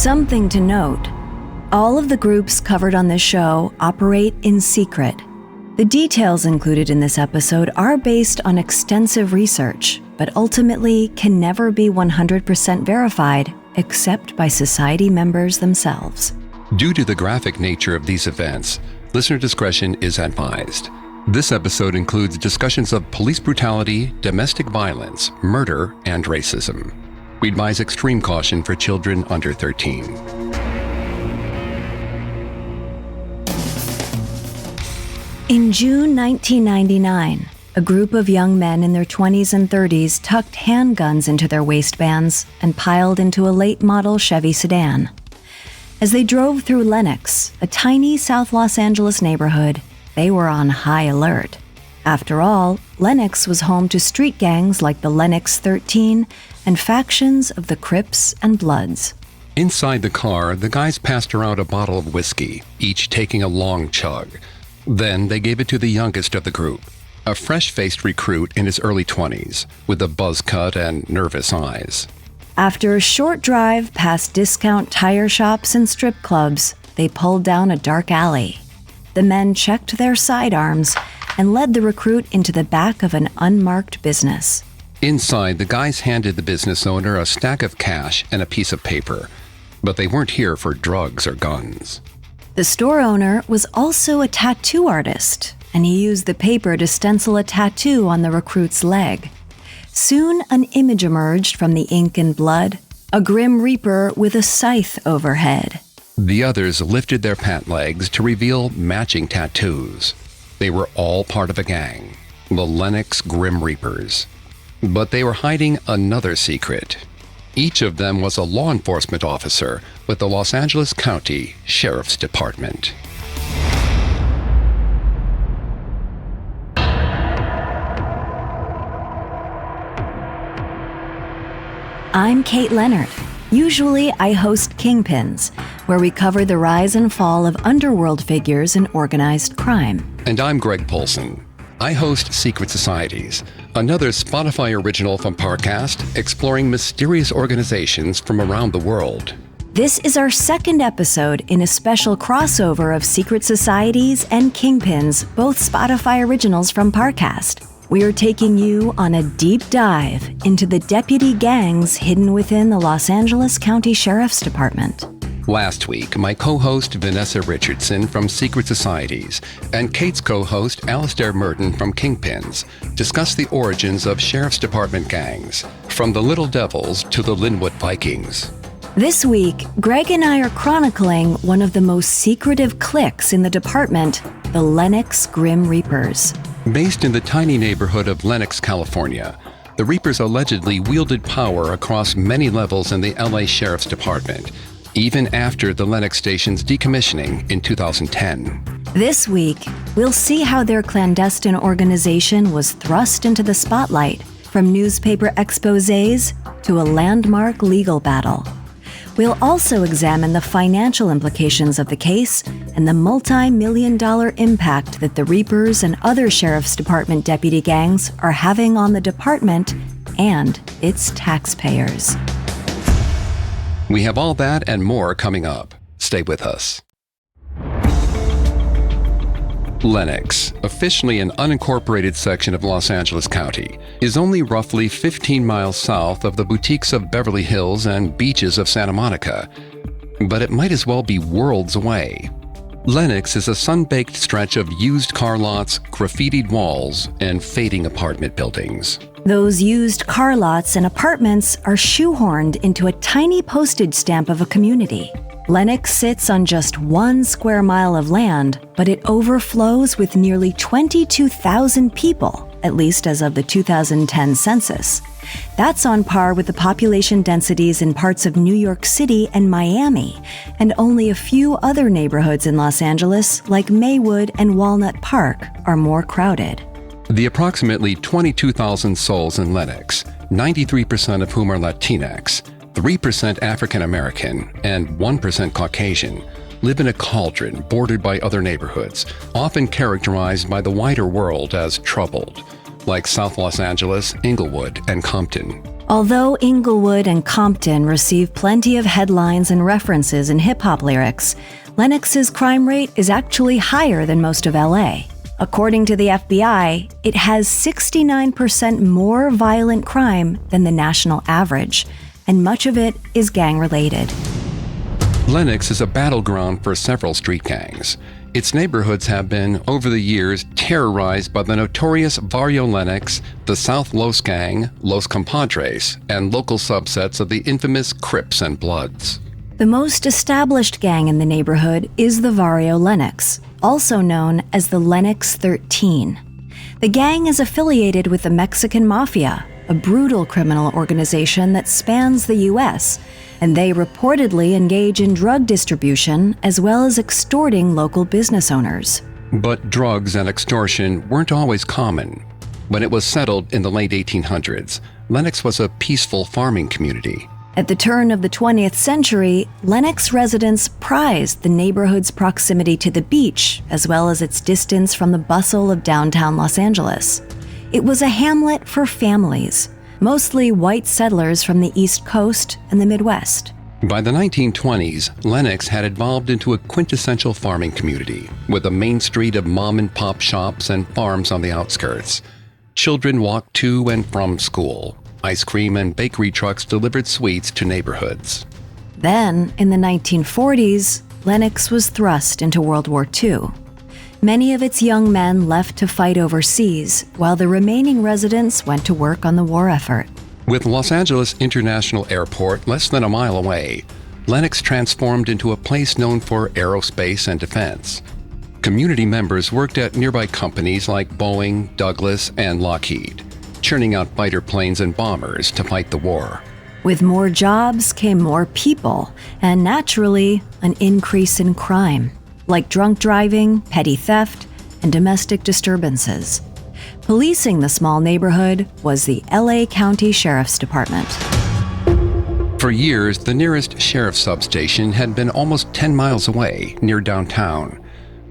Something to note: all of the groups covered on this show operate in secret. The details included in this episode are based on extensive research, but ultimately can never be 100% verified except by society members themselves. Due to the graphic nature of these events, listener discretion is advised. This episode includes discussions of police brutality, domestic violence, murder, and racism. We advise extreme caution for children under 13. In June 1999, a group of young men in their 20s and 30s tucked handguns into their waistbands and piled into a late-model Chevy sedan. As they drove through Lennox, a tiny South Los Angeles neighborhood, they were on high alert. After all, Lennox was home to street gangs like the Lennox 13 and factions of the Crips and Bloods. Inside the car, the guys passed around a bottle of whiskey, each taking a long chug. Then they gave it to the youngest of the group, a fresh-faced recruit in his early 20s, with a buzz cut and nervous eyes. After a short drive past discount tire shops and strip clubs, they pulled down a dark alley. The men checked their sidearms and led the recruit into the back of an unmarked business. Inside, the guys handed the business owner a stack of cash and a piece of paper, but they weren't here for drugs or guns. The store owner was also a tattoo artist, and he used the paper to stencil a tattoo on the recruit's leg. Soon, an image emerged from the ink and blood, a grim reaper with a scythe overhead. The others lifted their pant legs to reveal matching tattoos. They were all part of a gang, the Lennox Grim Reapers. But they were hiding another secret. Each of them was a law enforcement officer with the Los Angeles County Sheriff's Department. I'm Kate Leonard. Usually, I host Kingpins, where we cover the rise and fall of underworld figures in organized crime. And I'm Greg Polson. I host Secret Societies, another Spotify original from Parcast exploring mysterious organizations from around the world. This is our second episode in a special crossover of Secret Societies and Kingpins, both Spotify originals from Parcast. We are taking you on a deep dive into the deputy gangs hidden within the Los Angeles County Sheriff's Department. Last week, my co-host Vanessa Richardson from Secret Societies and Kate's co-host Alastair Merton from Kingpins discussed the origins of Sheriff's Department gangs, from the Little Devils to the Linwood Vikings. This week, Greg and I are chronicling one of the most secretive cliques in the department, the Lennox Grim Reapers. Based in the tiny neighborhood of Lennox, California, the Reapers allegedly wielded power across many levels in the LA Sheriff's Department, even after the Lennox station's decommissioning in 2010. This week, we'll see how their clandestine organization was thrust into the spotlight, from newspaper exposés to a landmark legal battle. We'll also examine the financial implications of the case and the multi-million-dollar impact that the Reapers and other Sheriff's Department deputy gangs are having on the department and its taxpayers. We have all that and more coming up. Stay with us. Lennox, officially an unincorporated section of Los Angeles County, is only roughly 15 miles south of the boutiques of Beverly Hills and beaches of Santa Monica, but it might as well be worlds away. Lennox is a sun-baked stretch of used car lots, graffitied walls, and fading apartment buildings. Those used car lots and apartments are shoehorned into a tiny postage stamp of a community. Lennox sits on just 1 square mile of land, but it overflows with nearly 22,000 people, at least as of the 2010 census. That's on par with the population densities in parts of New York City and Miami, and only a few other neighborhoods in Los Angeles, like Maywood and Walnut Park, are more crowded. The approximately 22,000 souls in Lennox, 93% of whom are Latinx, 3% African American, and 1% Caucasian, live in a cauldron bordered by other neighborhoods, often characterized by the wider world as troubled, like South Los Angeles, Inglewood, and Compton. Although Inglewood and Compton receive plenty of headlines and references in hip-hop lyrics, Lennox's crime rate is actually higher than most of LA. According to the FBI, it has 69% more violent crime than the national average, and much of it is gang-related. Lennox is a battleground for several street gangs. Its neighborhoods have been, over the years, terrorized by the notorious Barrio Lennox, the South Los Gang, Los Compadres, and local subsets of the infamous Crips and Bloods. The most established gang in the neighborhood is the Barrio Lennox, also known as the Lennox 13. The gang is affiliated with the Mexican Mafia, a brutal criminal organization that spans the U.S., and they reportedly engage in drug distribution as well as extorting local business owners. But drugs and extortion weren't always common. When it was settled in the late 1800s, Lennox was a peaceful farming community. At the turn of the 20th century, Lennox residents prized the neighborhood's proximity to the beach as well as its distance from the bustle of downtown Los Angeles. It was a hamlet for families, mostly white settlers from the East Coast and the Midwest. By the 1920s, Lennox had evolved into a quintessential farming community, with a main street of mom-and-pop shops and farms on the outskirts. Children walked to and from school. Ice cream and bakery trucks delivered sweets to neighborhoods. Then, in the 1940s, Lennox was thrust into World War II. Many of its young men left to fight overseas, while the remaining residents went to work on the war effort. With Los Angeles International Airport less than a mile away, Lennox transformed into a place known for aerospace and defense. Community members worked at nearby companies like Boeing, Douglas, and Lockheed, churning out fighter planes and bombers to fight the war. With more jobs came more people, and naturally, an increase in crime, like drunk driving, petty theft, and domestic disturbances. Policing the small neighborhood was the LA County Sheriff's Department. For years, the nearest sheriff's substation had been almost 10 miles away, near downtown.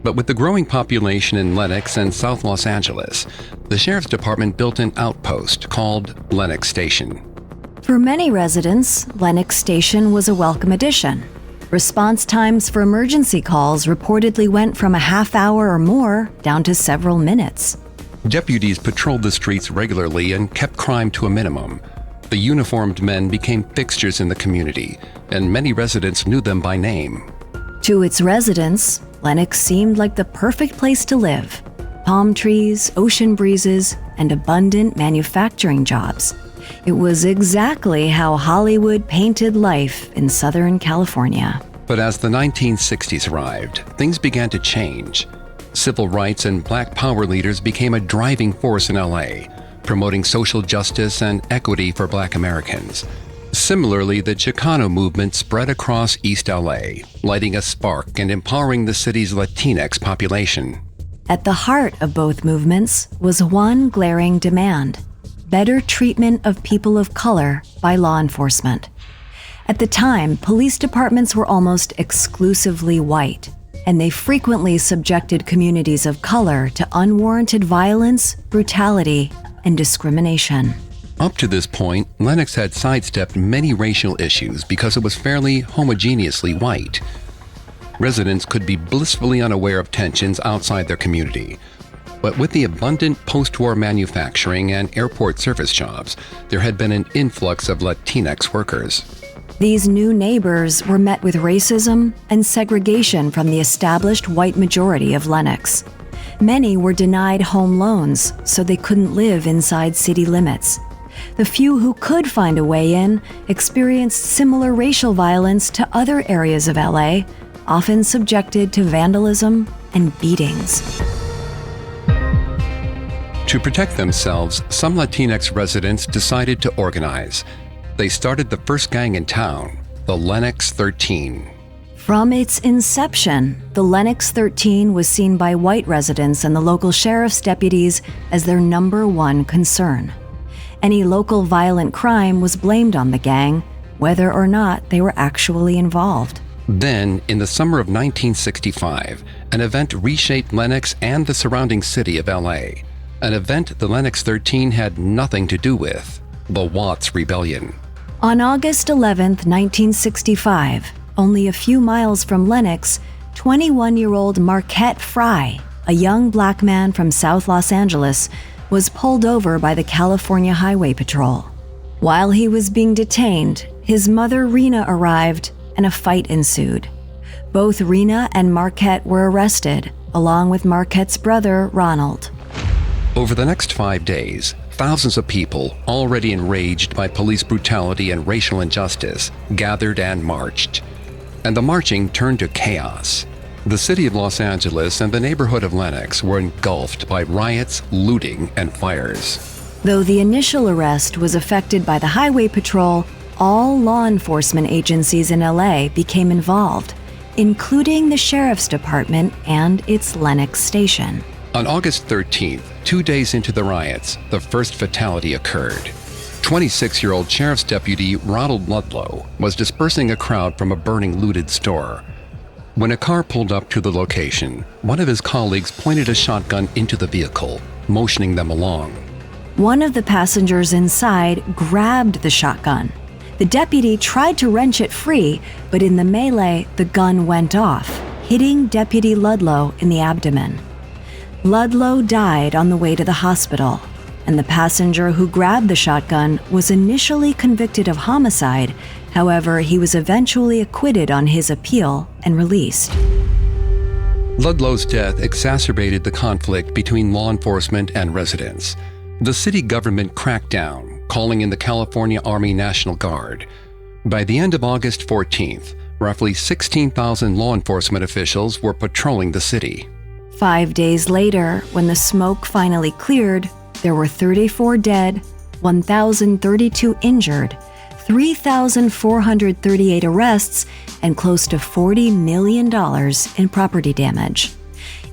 But with the growing population in Lennox and South Los Angeles, the Sheriff's Department built an outpost called Lennox Station. For many residents, Lennox Station was a welcome addition. Response times for emergency calls reportedly went from a half hour or more down to several minutes. Deputies patrolled the streets regularly and kept crime to a minimum. The uniformed men became fixtures in the community, and many residents knew them by name. To its residents, Lennox seemed like the perfect place to live. Palm trees, ocean breezes, and abundant manufacturing jobs. It was exactly how Hollywood painted life in Southern California. But as the 1960s arrived, things began to change. Civil rights and Black power leaders became a driving force in LA, promoting social justice and equity for Black Americans. Similarly, the Chicano movement spread across East LA, lighting a spark and empowering the city's Latinx population. At the heart of both movements was one glaring demand: better treatment of people of color by law enforcement. At the time, police departments were almost exclusively white, and they frequently subjected communities of color to unwarranted violence, brutality, and discrimination. Up to this point, Lennox had sidestepped many racial issues because it was fairly homogeneously white. Residents could be blissfully unaware of tensions outside their community. But with the abundant post-war manufacturing and airport service jobs, there had been an influx of Latinx workers. These new neighbors were met with racism and segregation from the established white majority of Lennox. Many were denied home loans, so they couldn't live inside city limits. The few who could find a way in experienced similar racial violence to other areas of LA, often subjected to vandalism and beatings. To protect themselves, some Latinx residents decided to organize. They started the first gang in town, the Lennox 13. From its inception, the Lennox 13 was seen by white residents and the local sheriff's deputies as their number one concern. Any local violent crime was blamed on the gang, whether or not they were actually involved. Then, in the summer of 1965, an event reshaped Lennox and the surrounding city of LA. An event the Lennox 13 had nothing to do with. the Watts Rebellion. On August 11, 1965, only a few miles from Lennox, 21-year-old Marquette Fry, a young black man from South Los Angeles, was pulled over by the California Highway Patrol. While he was being detained, his mother Rena arrived and a fight ensued. Both Rena and Marquette were arrested, along with Marquette's brother Ronald. Over the next 5 days, thousands of people, already enraged by police brutality and racial injustice, gathered and marched. And the marching turned to chaos. The city of Los Angeles and the neighborhood of Lennox were engulfed by riots, looting, and fires. Though the initial arrest was effected by the Highway Patrol, all law enforcement agencies in LA became involved, including the Sheriff's Department and its Lennox station. On August 13th, 2 days into the riots, the first fatality occurred. 26-year-old Sheriff's Deputy Ronald Ludlow was dispersing a crowd from a burning looted store. When a car pulled up to the location, one of his colleagues pointed a shotgun into the vehicle, motioning them along. One of the passengers inside grabbed the shotgun. The deputy tried to wrench it free, but in the melee, the gun went off, hitting Deputy Ludlow in the abdomen. Ludlow died on the way to the hospital, and the passenger who grabbed the shotgun was initially convicted of homicide. However, he was eventually acquitted on his appeal and released. Ludlow's death exacerbated the conflict between law enforcement and residents. The city government cracked down, calling in the California Army National Guard. By the end of August 14th, roughly 16,000 law enforcement officials were patrolling the city. 5 days later, when the smoke finally cleared, there were 34 dead, 1,032 injured, 3,438 arrests, and close to $40 million in property damage.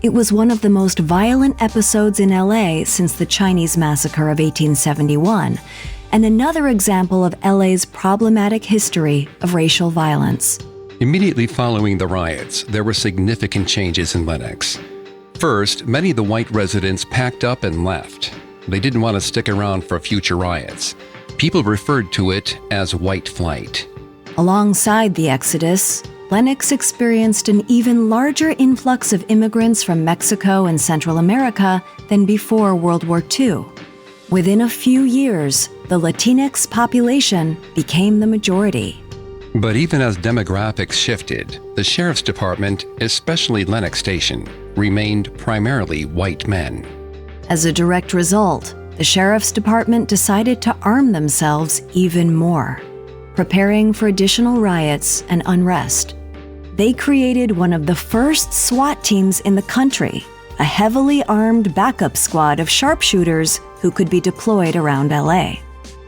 It was one of the most violent episodes in LA since the Chinese massacre of 1871, and another example of LA's problematic history of racial violence. Immediately following the riots, there were significant changes in Lennox. First, many of the white residents packed up and left. They didn't want to stick around for future riots. People referred to it as white flight. Alongside the exodus, Lennox experienced an even larger influx of immigrants from Mexico and Central America than before World War II. Within a few years, the Latinx population became the majority. But even as demographics shifted, the Sheriff's Department, especially Lennox Station, remained primarily white men. As a direct result, the Sheriff's Department decided to arm themselves even more, preparing for additional riots and unrest. They created one of the first SWAT teams in the country, a heavily armed backup squad of sharpshooters who could be deployed around LA.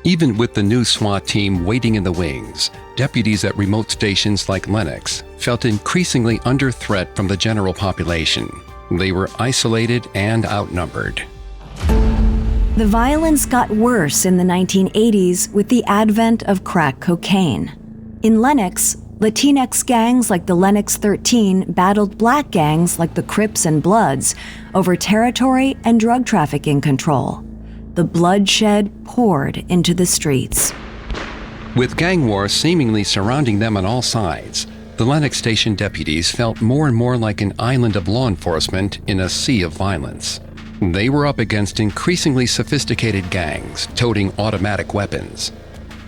Even with the new SWAT team waiting in the wings, deputies at remote stations like Lennox felt increasingly under threat from the general population. They were isolated and outnumbered. The violence got worse in the 1980s with the advent of crack cocaine. In Lennox, Latinx gangs like the Lennox 13 battled black gangs like the Crips and Bloods over territory and drug trafficking control. The bloodshed poured into the streets. With gang wars seemingly surrounding them on all sides, the Lennox Station deputies felt more and more like an island of law enforcement in a sea of violence. They were up against increasingly sophisticated gangs toting automatic weapons.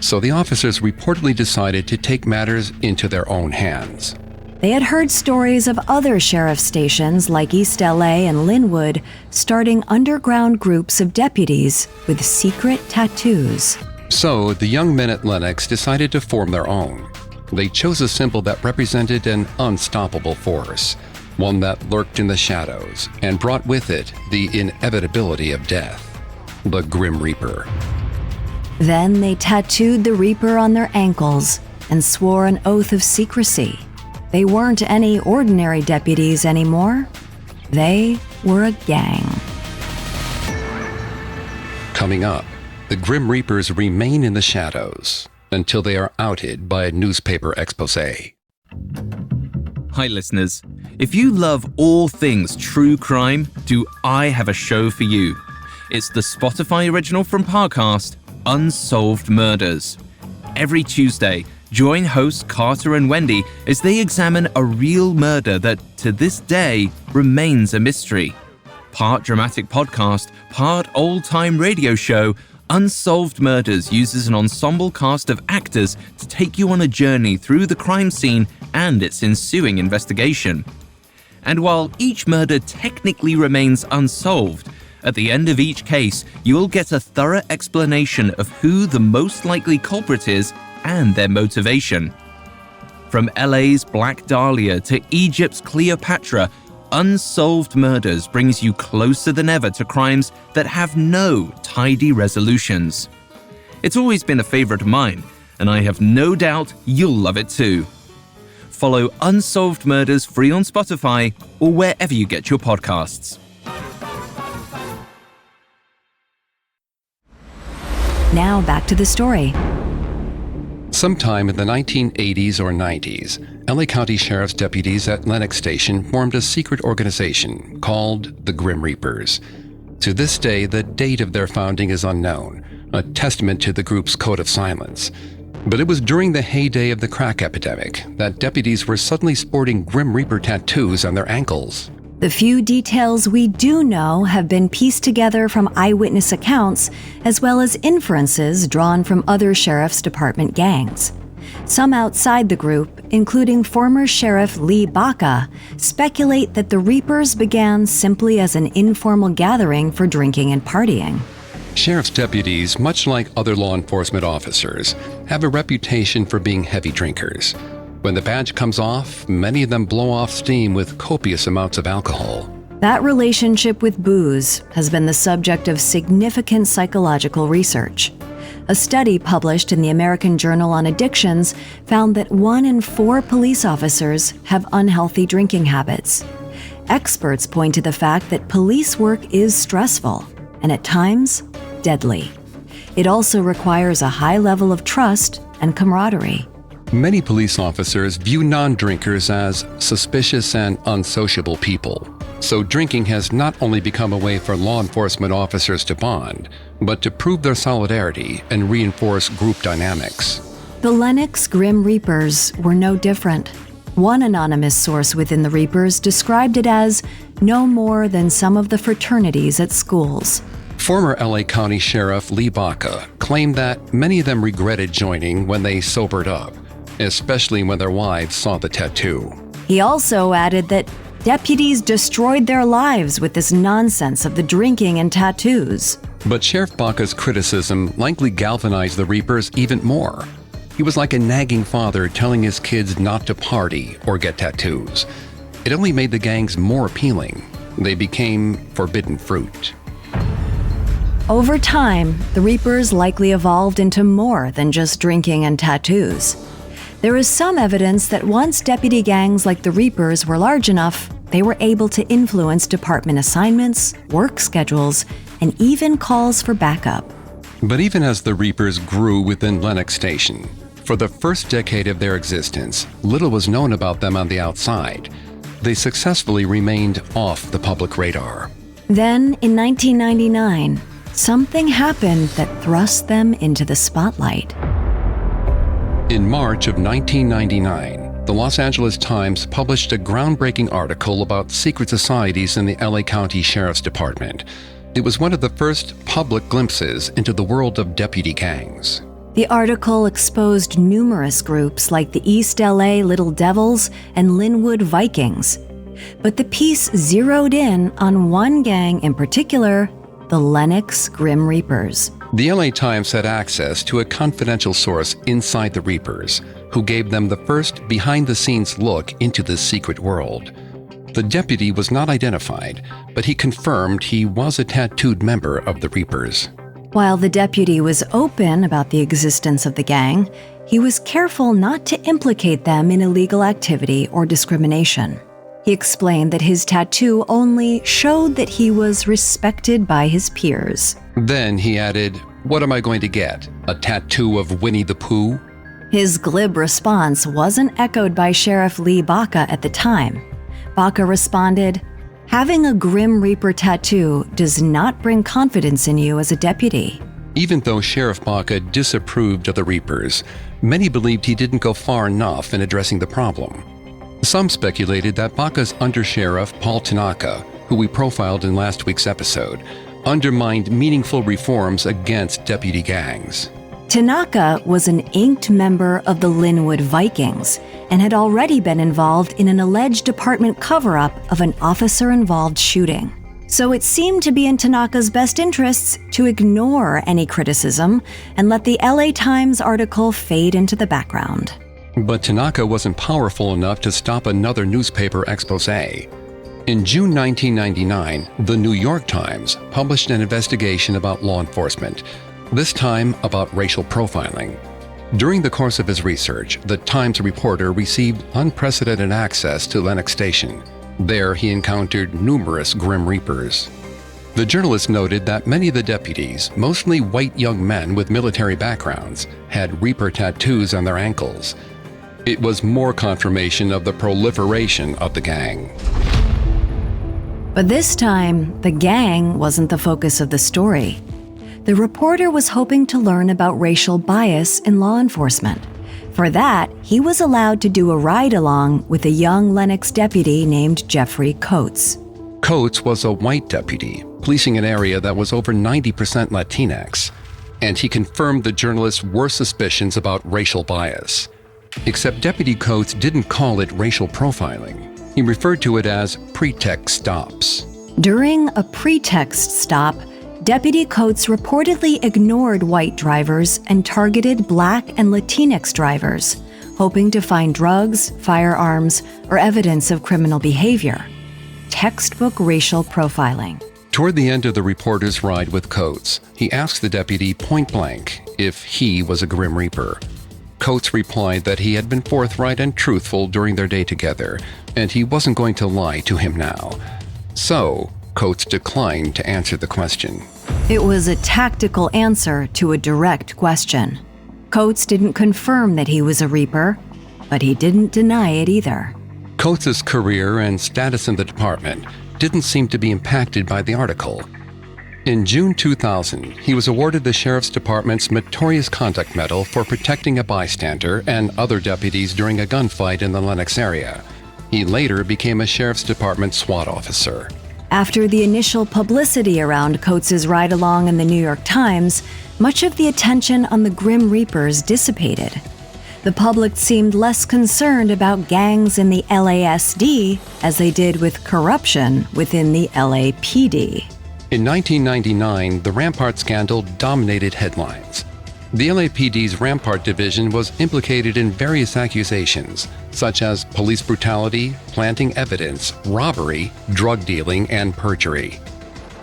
So the officers reportedly decided to take matters into their own hands. They had heard stories of other sheriff stations like East LA and Linwood starting underground groups of deputies with secret tattoos. So the young men at Lennox decided to form their own. They chose a symbol that represented an unstoppable force, one that lurked in the shadows and brought with it the inevitability of death, the Grim Reaper. Then they tattooed the Reaper on their ankles and swore an oath of secrecy. They weren't any ordinary deputies anymore. They were a gang. Coming up, the Grim Reapers remain in the shadows until they are outed by a newspaper expose. Hi listeners, if you love all things true crime, do I have a show for you. It's the Spotify original from Parcast, Unsolved Murders. Every Tuesday, join hosts Carter and Wendy as they examine a real murder that, to this day, remains a mystery. Part dramatic podcast, part old-time radio show, Unsolved Murders uses an ensemble cast of actors to take you on a journey through the crime scene and its ensuing investigation. And while each murder technically remains unsolved, at the end of each case, you'll get a thorough explanation of who the most likely culprit is and their motivation. From LA's Black Dahlia to Egypt's Cleopatra, Unsolved Murders brings you closer than ever to crimes that have no tidy resolutions. It's always been a favorite of mine, and I have no doubt you'll love it too. Follow Unsolved Murders free on Spotify or wherever you get your podcasts. Now back to the story. Sometime in the 1980s or 90s, LA County Sheriff's deputies at Lennox Station formed a secret organization called the Grim Reapers. To this day, the date of their founding is unknown, a testament to the group's code of silence. But it was during the heyday of the crack epidemic that deputies were suddenly sporting Grim Reaper tattoos on their ankles. The few details we do know have been pieced together from eyewitness accounts, as well as inferences drawn from other sheriff's department gangs. Some outside the group, including former Sheriff Lee Baca, speculate that the Reapers began simply as an informal gathering for drinking and partying. Sheriff's deputies, much like other law enforcement officers, have a reputation for being heavy drinkers. When the badge comes off, many of them blow off steam with copious amounts of alcohol. That relationship with booze has been the subject of significant psychological research. A study published in the American Journal on Addictions found that 1 in 4 police officers have unhealthy drinking habits. Experts point to the fact that police work is stressful and at times deadly. It also requires a high level of trust and camaraderie. Many police officers view non-drinkers as suspicious and unsociable people. So drinking has not only become a way for law enforcement officers to bond, but to prove their solidarity and reinforce group dynamics. The Lennox Grim Reapers were no different. One anonymous source within the Reapers described it as no more than some of the fraternities at schools. Former LA County Sheriff Lee Baca claimed that many of them regretted joining when they sobered up, especially when their wives saw the tattoo. He also added that deputies destroyed their lives with this nonsense of the drinking and tattoos. But Sheriff Baca's criticism likely galvanized the Reapers even more. He was like a nagging father telling his kids not to party or get tattoos. It only made the gangs more appealing. They became forbidden fruit. Over time, the Reapers likely evolved into more than just drinking and tattoos. There is some evidence that once deputy gangs like the Reapers were large enough, they were able to influence department assignments, work schedules, and even calls for backup. But even as the Reapers grew within Lennox Station, for the first decade of their existence, little was known about them on the outside. They successfully remained off the public radar. Then, in 1999, something happened that thrust them into the spotlight. In March of 1999, the Los Angeles Times published a groundbreaking article about secret societies in the LA County Sheriff's Department. It was one of the first public glimpses into the world of deputy gangs. The article exposed numerous groups like the East LA Little Devils and Linwood Vikings. But the piece zeroed in on one gang in particular, the Lennox Grim Reapers. The LA Times had access to a confidential source inside the Reapers, who gave them the first behind-the-scenes look into this secret world. The deputy was not identified, but he confirmed he was a tattooed member of the Reapers. While the deputy was open about the existence of the gang, he was careful not to implicate them in illegal activity or discrimination. He explained that his tattoo only showed that he was respected by his peers. Then he added, "What am I going to get? A tattoo of Winnie the Pooh?" His glib response wasn't echoed by Sheriff Lee Baca at the time. Baca responded, "Having a Grim Reaper tattoo does not bring confidence in you as a deputy." Even though Sheriff Baca disapproved of the Reapers, many believed he didn't go far enough in addressing the problem. Some speculated that Baca's undersheriff, Paul Tanaka, who we profiled in last week's episode, undermined meaningful reforms against deputy gangs. Tanaka was an inked member of the Linwood Vikings and had already been involved in an alleged department cover-up of an officer-involved shooting. So it seemed to be in Tanaka's best interests to ignore any criticism and let the LA Times article fade into the background. But Tanaka wasn't powerful enough to stop another newspaper expose. In June 1999, the New York Times published an investigation about law enforcement, this time about racial profiling. During the course of his research, the Times reporter received unprecedented access to Lennox Station. There, he encountered numerous Grim Reapers. The journalist noted that many of the deputies, mostly white young men with military backgrounds, had Reaper tattoos on their ankles. It was more confirmation of the proliferation of the gang. But this time, the gang wasn't the focus of the story. The reporter was hoping to learn about racial bias in law enforcement. For that, he was allowed to do a ride-along with a young Lennox deputy named Jeffrey Coates. Coates was a white deputy, policing an area that was over 90% Latinx, and he confirmed the journalist's worst suspicions about racial bias. Except Deputy Coates didn't call it racial profiling. He referred to it as pretext stops. During a pretext stop, Deputy Coates reportedly ignored white drivers and targeted Black and Latinx drivers, hoping to find drugs, firearms, or evidence of criminal behavior. Textbook racial profiling. Toward the end of the reporter's ride with Coates, he asked the deputy point-blank if he was a Grim Reaper. Coates replied that he had been forthright and truthful during their day together, and he wasn't going to lie to him now. So, Coates declined to answer the question. It was a tactical answer to a direct question. Coates didn't confirm that he was a Reaper, but he didn't deny it either. Coates' career and status in the department didn't seem to be impacted by the article. In June 2000, he was awarded the Sheriff's Department's Meritorious Conduct Medal for protecting a bystander and other deputies during a gunfight in the Lennox area. He later became a Sheriff's Department SWAT officer. After the initial publicity around Coates' ride-along in the New York Times, much of the attention on the Grim Reapers dissipated. The public seemed less concerned about gangs in the LASD as they did with corruption within the LAPD. In 1999, the Rampart scandal dominated headlines. The LAPD's Rampart division was implicated in various accusations, such as police brutality, planting evidence, robbery, drug dealing, and perjury.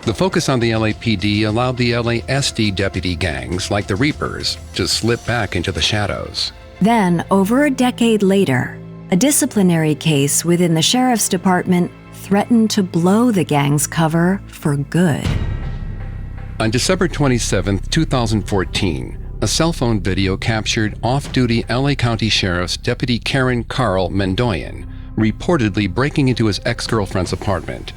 The focus on the LAPD allowed the LASD deputy gangs, like the Reapers, to slip back into the shadows. Then, over a decade later, a disciplinary case within the Sheriff's Department threatened to blow the gang's cover for good. On December 27, 2014, a cell phone video captured off-duty LA County Sheriff's Deputy Karen Carl Mendoyan reportedly breaking into his ex-girlfriend's apartment.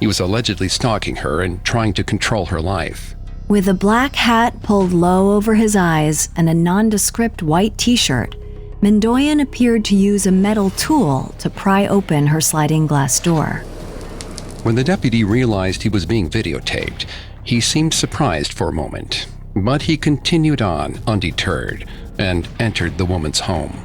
He was allegedly stalking her and trying to control her life. With a black hat pulled low over his eyes and a nondescript white t-shirt, Mendoyan appeared to use a metal tool to pry open her sliding glass door. When the deputy realized he was being videotaped, he seemed surprised for a moment, but he continued on undeterred and entered the woman's home.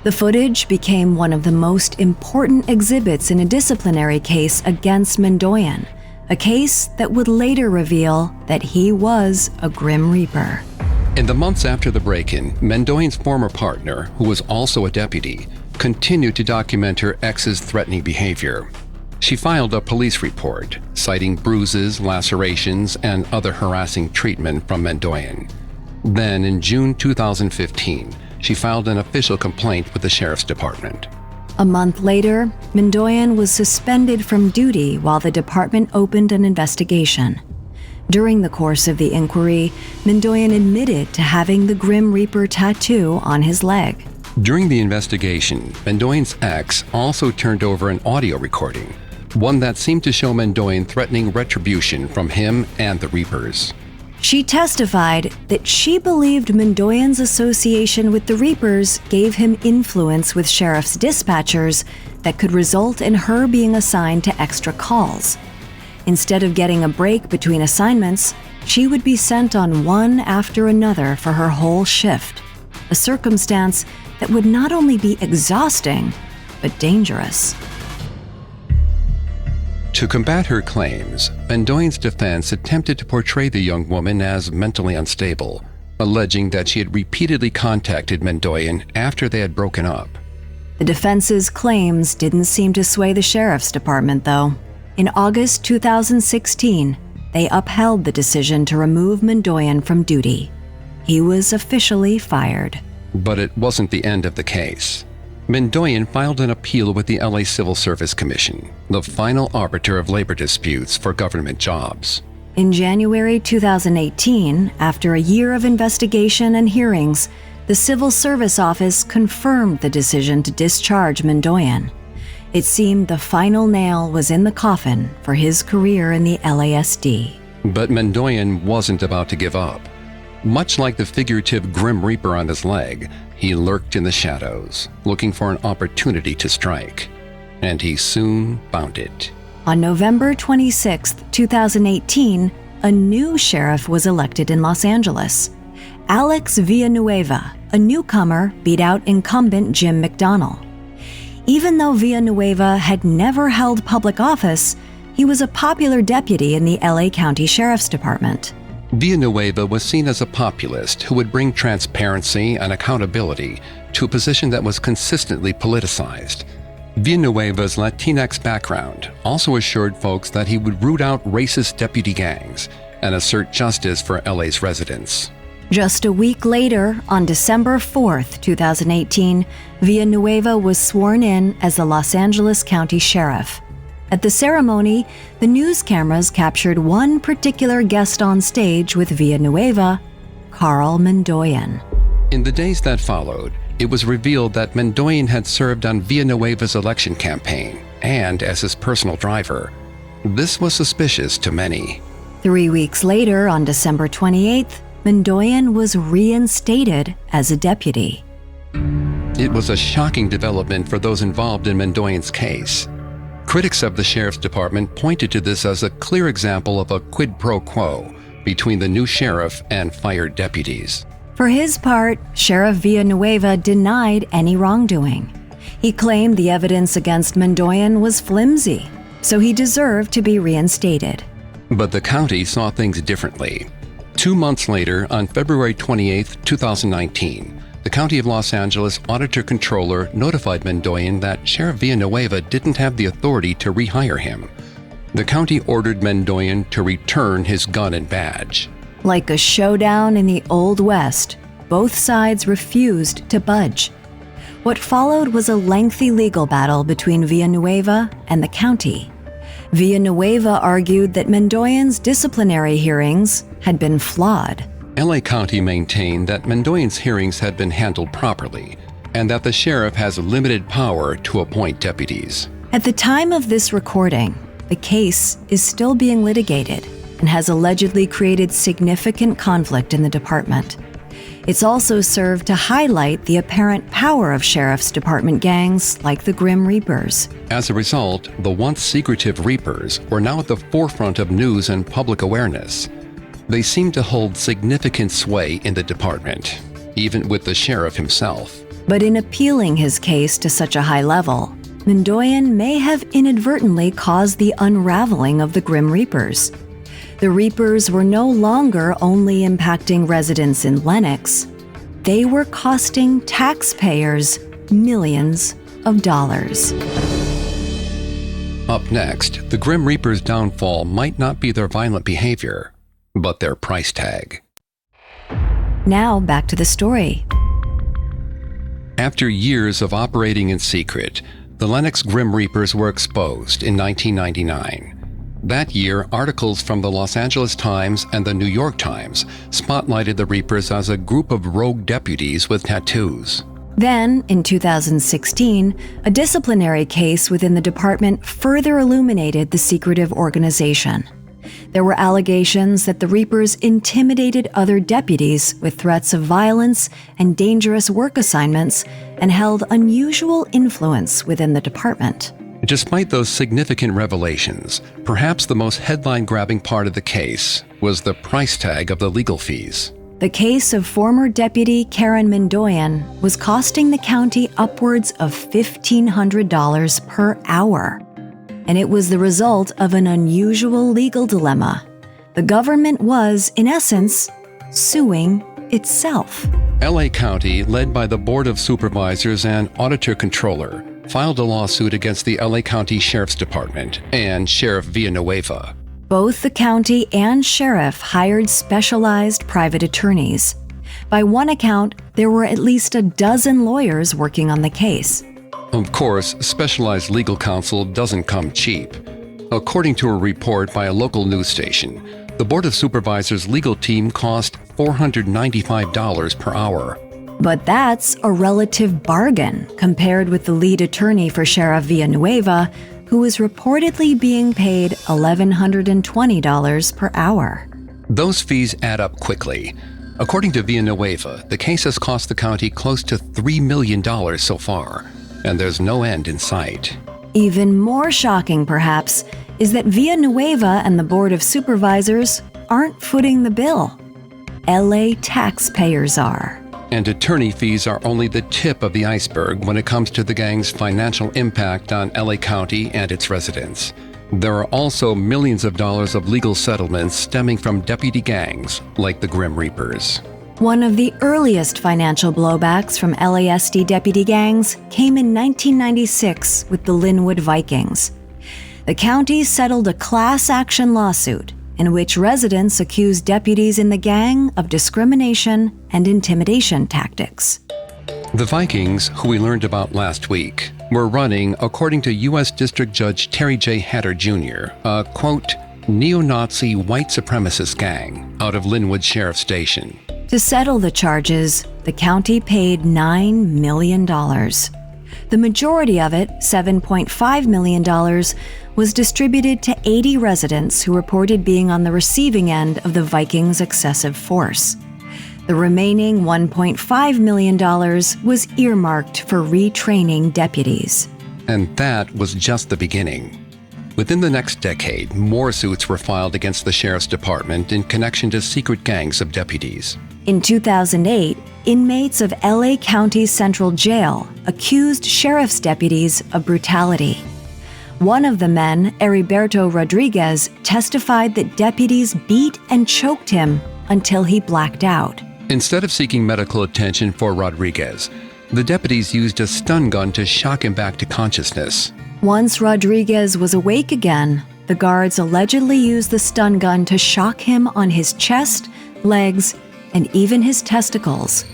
The footage became one of the most important exhibits in a disciplinary case against Mendoyan, a case that would later reveal that he was a Grim Reaper. In the months after the break-in, Mendoyan's former partner, who was also a deputy, continued to document her ex's threatening behavior. She filed a police report, citing bruises, lacerations, and other harassing treatment from Mendoyan. Then, in June 2015, she filed an official complaint with the Sheriff's Department. A month later, Mendoyan was suspended from duty while the department opened an investigation. During the course of the inquiry, Mendoyan admitted to having the Grim Reaper tattoo on his leg. During the investigation, Mendoyan's ex also turned over an audio recording, one that seemed to show Mendoyan threatening retribution from him and the Reapers. She testified that she believed Mendoyan's association with the Reapers gave him influence with sheriff's dispatchers that could result in her being assigned to extra calls. Instead of getting a break between assignments, she would be sent on one after another for her whole shift, a circumstance that would not only be exhausting, but dangerous. To combat her claims, Mendoyan's defense attempted to portray the young woman as mentally unstable, alleging that she had repeatedly contacted Mendoyan after they had broken up. The defense's claims didn't seem to sway the sheriff's department, though. In August 2016, they upheld the decision to remove Mendoyan from duty. He was officially fired. But it wasn't the end of the case. Mendoyan filed an appeal with the LA Civil Service Commission, the final arbiter of labor disputes for government jobs. In January 2018, after a year of investigation and hearings, the Civil Service Office confirmed the decision to discharge Mendoyan. It seemed the final nail was in the coffin for his career in the LASD. But Mendoyan wasn't about to give up. Much like the figurative Grim Reaper on his leg, he lurked in the shadows, looking for an opportunity to strike. And he soon found it. On November 26, 2018, a new sheriff was elected in Los Angeles. Alex Villanueva, a newcomer, beat out incumbent Jim McDonnell. Even though Villanueva had never held public office, he was a popular deputy in the LA County Sheriff's Department. Villanueva was seen as a populist who would bring transparency and accountability to a position that was consistently politicized. Villanueva's Latinx background also assured folks that he would root out racist deputy gangs and assert justice for LA's residents. Just a week later, on December 4, 2018, Villanueva was sworn in as the Los Angeles County Sheriff. At the ceremony, the news cameras captured one particular guest on stage with Villanueva, Carl Mendoyan. In the days that followed, it was revealed that Mendoyan had served on Villanueva's election campaign and as his personal driver. This was suspicious to many. 3 weeks later, on December 28th, Mendoyan was reinstated as a deputy. It was a shocking development for those involved in Mendoyan's case. Critics of the Sheriff's Department pointed to this as a clear example of a quid pro quo between the new sheriff and fired deputies. For his part, Sheriff Villanueva denied any wrongdoing. He claimed the evidence against Mendoyan was flimsy, so he deserved to be reinstated. But the county saw things differently. 2 months later, on February 28, 2019, the County of Los Angeles Auditor-Controller notified Mendoyan that Sheriff Villanueva didn't have the authority to rehire him. The county ordered Mendoyan to return his gun and badge. Like a showdown in the Old West, both sides refused to budge. What followed was a lengthy legal battle between Villanueva and the county. Villanueva argued that Mendoyan's disciplinary hearings had been flawed. LA County maintained that Mendoyan's hearings had been handled properly and that the sheriff has limited power to appoint deputies. At the time of this recording, the case is still being litigated and has allegedly created significant conflict in the department. It's also served to highlight the apparent power of Sheriff's Department gangs like the Grim Reapers. As a result, the once secretive Reapers were now at the forefront of news and public awareness. They seemed to hold significant sway in the department, even with the sheriff himself. But in appealing his case to such a high level, Mendoyan may have inadvertently caused the unraveling of the Grim Reapers. The Reapers were no longer only impacting residents in Lennox. They were costing taxpayers millions of dollars. Up next, the Grim Reapers' downfall might not be their violent behavior, but their price tag. Now back to the story. After years of operating in secret, the Lennox Grim Reapers were exposed in 1999. That year, articles from the Los Angeles Times and the New York Times spotlighted the Reapers as a group of rogue deputies with tattoos. Then, in 2016, a disciplinary case within the department further illuminated the secretive organization. There were allegations that the Reapers intimidated other deputies with threats of violence and dangerous work assignments and held unusual influence within the department. Despite those significant revelations, perhaps the most headline-grabbing part of the case was the price tag of the legal fees. The case of former Deputy Karen Mindoyan was costing the county upwards of $1,500 per hour. And it was the result of an unusual legal dilemma. The government was, in essence, suing itself. LA County, led by the Board of Supervisors and Auditor-Controller, filed a lawsuit against the LA County Sheriff's Department and Sheriff Villanueva. Both the county and sheriff hired specialized private attorneys. By one account, there were at least a dozen lawyers working on the case. Of course, specialized legal counsel doesn't come cheap. According to a report by a local news station, the Board of Supervisors' legal team cost $495 per hour. But that's a relative bargain compared with the lead attorney for Sheriff Villanueva, who was reportedly being paid $1,120 per hour. Those fees add up quickly. According to Villanueva, the case has cost the county close to $3 million so far, and there's no end in sight. Even more shocking, perhaps, is that Villanueva and the Board of Supervisors aren't footing the bill. LA taxpayers are. And attorney fees are only the tip of the iceberg when it comes to the gang's financial impact on LA County and its residents. There are also millions of dollars of legal settlements stemming from deputy gangs like the Grim Reapers. One of the earliest financial blowbacks from LASD deputy gangs came in 1996 with the Linwood Vikings. The county settled a class action lawsuit in which residents accused deputies in the gang of discrimination and intimidation tactics. The Vikings, who we learned about last week, were running, according to U.S. District Judge Terry J. Hatter Jr., a, quote, neo-Nazi white supremacist gang out of Linwood Sheriff Station. To settle the charges, the county paid $9 million. The majority of it, $7.5 million, was distributed to 80 residents who reported being on the receiving end of the Vikings' excessive force. The remaining $1.5 million was earmarked for retraining deputies. And that was just the beginning. Within the next decade, more suits were filed against the Sheriff's Department in connection to secret gangs of deputies. In 2008, inmates of LA County Central Jail accused sheriff's deputies of brutality. One of the men, Heriberto Rodriguez, testified that deputies beat and choked him until he blacked out. Instead of seeking medical attention for Rodriguez, the deputies used a stun gun to shock him back to consciousness. Once Rodriguez was awake again, the guards allegedly used the stun gun to shock him on his chest, legs, and even his testicles.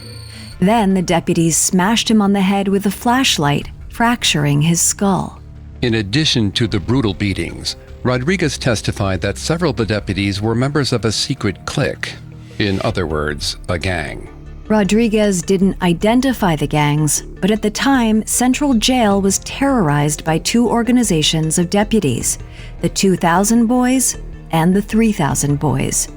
Then the deputies smashed him on the head with a flashlight, fracturing his skull. In addition to the brutal beatings, Rodriguez testified that several of the deputies were members of a secret clique. In other words, a gang. Rodriguez didn't identify the gangs, but at the time, Central Jail was terrorized by two organizations of deputies, the 2000 Boys and the 3000 Boys.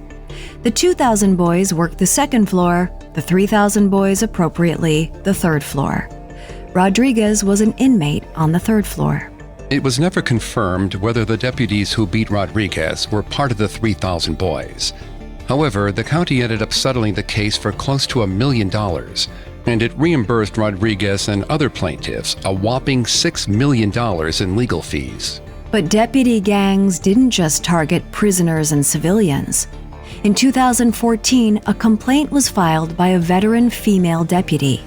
The 2000 Boys worked the second floor, the 3000 Boys appropriately the third floor. Rodriguez was an inmate on the third floor. It was never confirmed whether the deputies who beat Rodriguez were part of the 3000 Boys. However, the county ended up settling the case for close to $1 million, and it reimbursed Rodriguez and other plaintiffs a whopping $6 million in legal fees. But deputy gangs didn't just target prisoners and civilians. In 2014, a complaint was filed by a veteran female deputy.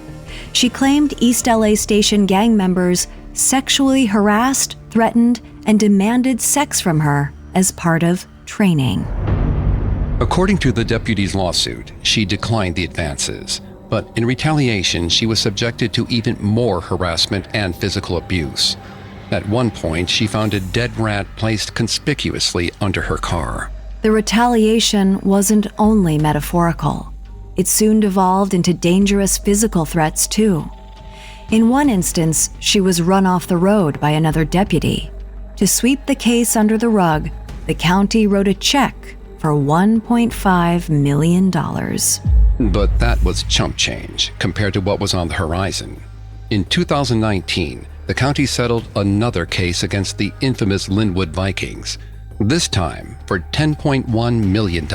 She claimed East LA Station gang members sexually harassed, threatened, and demanded sex from her as part of training. According to the deputy's lawsuit, she declined the advances, but in retaliation, she was subjected to even more harassment and physical abuse. At one point, she found a dead rat placed conspicuously under her car. The retaliation wasn't only metaphorical. It soon devolved into dangerous physical threats, too. In one instance, she was run off the road by another deputy. To sweep the case under the rug, the county wrote a check for $1.5 million. But that was chump change compared to what was on the horizon. In 2019, the county settled another case against the infamous Linwood Vikings, this time for $10.1 million.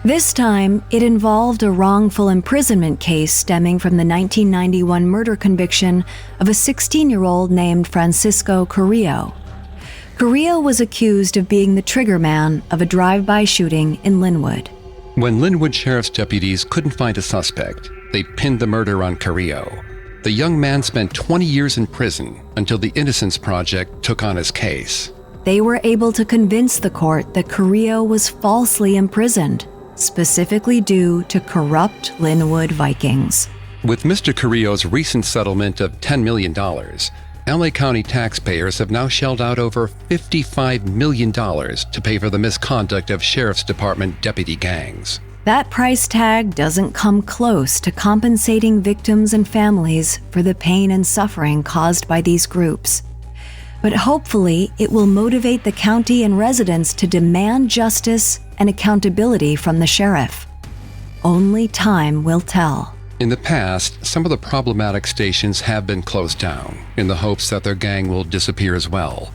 This time, it involved a wrongful imprisonment case stemming from the 1991 murder conviction of a 16-year-old named Francisco Carrillo. Carrillo was accused of being the triggerman of a drive-by shooting in Linwood. When Linwood Sheriff's deputies couldn't find a suspect, they pinned the murder on Carrillo. The young man spent 20 years in prison until the Innocence Project took on his case. They were able to convince the court that Carrillo was falsely imprisoned, specifically due to corrupt Linwood Vikings. With Mr. Carrillo's recent settlement of $10 million, LA County taxpayers have now shelled out over $55 million to pay for the misconduct of Sheriff's Department deputy gangs. That price tag doesn't come close to compensating victims and families for the pain and suffering caused by these groups. But hopefully, it will motivate the county and residents to demand justice and accountability from the sheriff. Only time will tell. In the past, some of the problematic stations have been closed down in the hopes that their gang will disappear as well.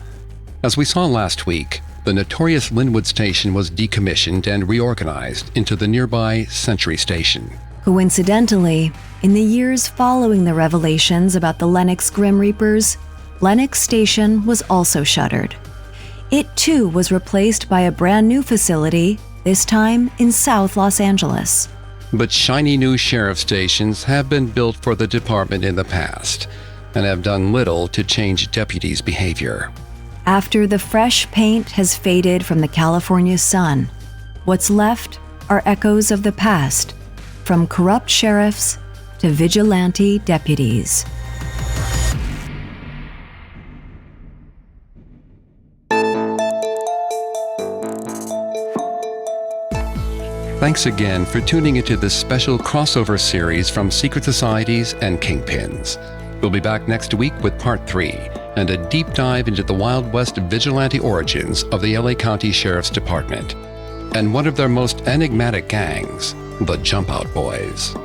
As we saw last week, the notorious Linwood station was decommissioned and reorganized into the nearby Century Station. Coincidentally, in the years following the revelations about the Lennox Grim Reapers, Lennox Station was also shuttered. It too was replaced by a brand new facility, this time in South Los Angeles. But shiny new sheriff stations have been built for the department in the past and have done little to change deputies' behavior. After the fresh paint has faded from the California sun, what's left are echoes of the past, from corrupt sheriffs to vigilante deputies. Thanks again for tuning into this special crossover series from Secret Societies and Kingpins. We'll be back next week with Part 3 and a deep dive into the Wild West vigilante origins of the LA County Sheriff's Department and one of their most enigmatic gangs, the Jump Out Boys.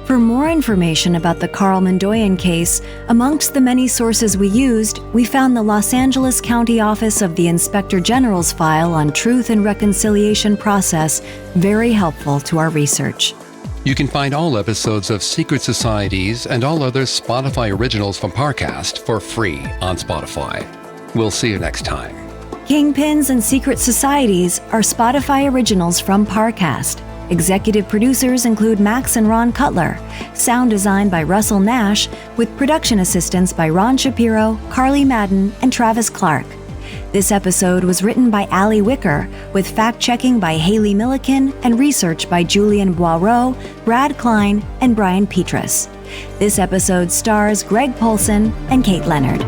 For more information about the Carl Mondoyan case, amongst the many sources we used, we found the Los Angeles County Office of the Inspector General's file on Truth and Reconciliation Process very helpful to our research. You can find all episodes of Secret Societies and all other Spotify originals from Parcast for free on Spotify. We'll see you next time. Kingpins and Secret Societies are Spotify originals from Parcast. Executive producers include Max and Ron Cutler, sound design by Russell Nash, with production assistance by Ron Shapiro, Carly Madden, and Travis Clark. This episode was written by Allie Wicker, with fact-checking by Haley Milliken and research by Julian Boireau, Brad Klein, and Brian Petrus. This episode stars Greg Polson and Kate Leonard.